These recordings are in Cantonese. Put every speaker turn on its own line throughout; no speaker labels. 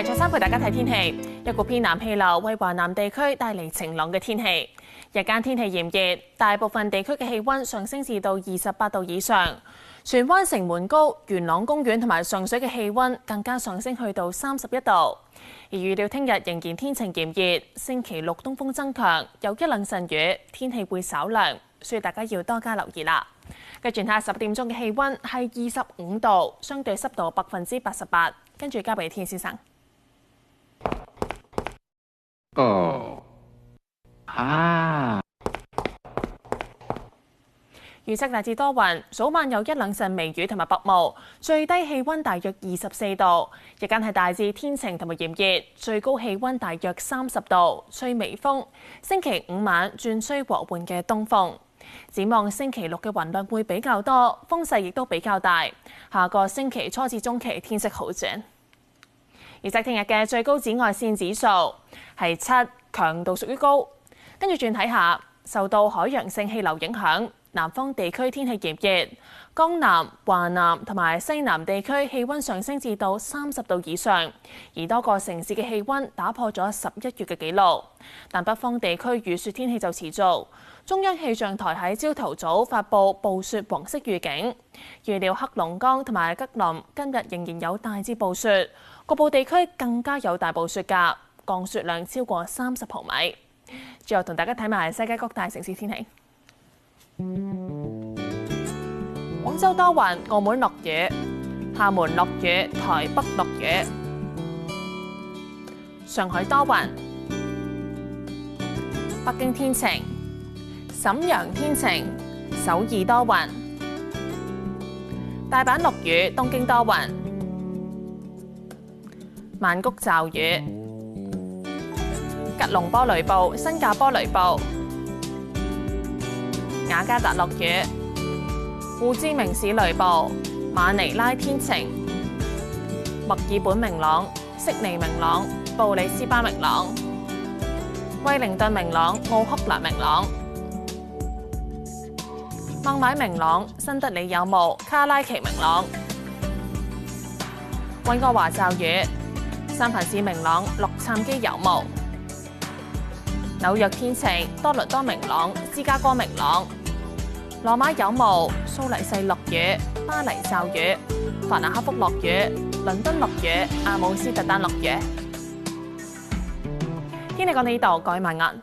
黎卓珊陪大家睇天氣。一股偏南氣流為華南地區帶嚟晴朗嘅天氣。日間天氣炎熱，大部分地區嘅氣溫上升至到28度以上。荃灣城門高、元朗公園同埋上水嘅氣溫更加上升去到31度。而預料聽日仍然天晴炎熱，星期六東風增強，有一兩陣雨，天氣會稍涼，所以大家要多加留意啦。跟住睇下10點鐘嘅氣溫係25度，相對濕度88%。跟住交俾天先生。預測大致多雲，早晚有一兩陣微雨同埋薄霧，最低氣溫大約24度。日間係大致天晴同埋炎熱，最高氣溫大約30度，吹微風。星期五晚轉吹和緩嘅東風。展望星期六嘅雲量會比較多，風勢亦都比較大。下個星期初至中期天色好轉。而喺聽日嘅最高紫外線指數係7，強度屬於高。跟住轉睇下，受到海洋性氣流影響，南方地區天氣炎熱，江南、華南同埋西南地區氣溫上升至到30度以上，而多個城市嘅氣溫打破咗11月嘅紀錄。但北方地區雨雪天氣就持續。中央氣象台喺朝頭早發布暴雪黃色預警，預料黑龍江同埋吉林今日仍然有大至暴雪，局部地區更加有大暴雪㗎，降雪量超過30毫米。最後同大家睇埋世界各大城市天氣。廣州多雲，澳門落雨，廈門落雨，台北落雨，上海多雲，北京天晴。瀋陽天晴，首爾多雲，大阪落雨，東京多雲，曼谷驟雨，吉隆坡雷暴，新加坡雷暴，雅加達落雨，胡志明市雷暴，馬尼拉天晴，墨爾本明朗，悉尼明朗，布里斯班明朗，惠靈頓明朗，奧克蘭明朗。孟買明朗，新德里有霧，卡拉奇明朗，溫哥華驟雨，三藩市明朗，洛杉磯有霧，紐約天晴，多倫多明朗，芝加哥明朗，羅馬有霧，蘇黎世落雨，巴黎驟雨，法蘭克福落雨，倫敦落雨，阿姆斯特丹落雨。天氣講到呢度，各位晚安。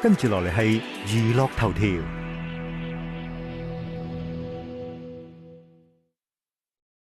跟住落嚟係娛樂頭條。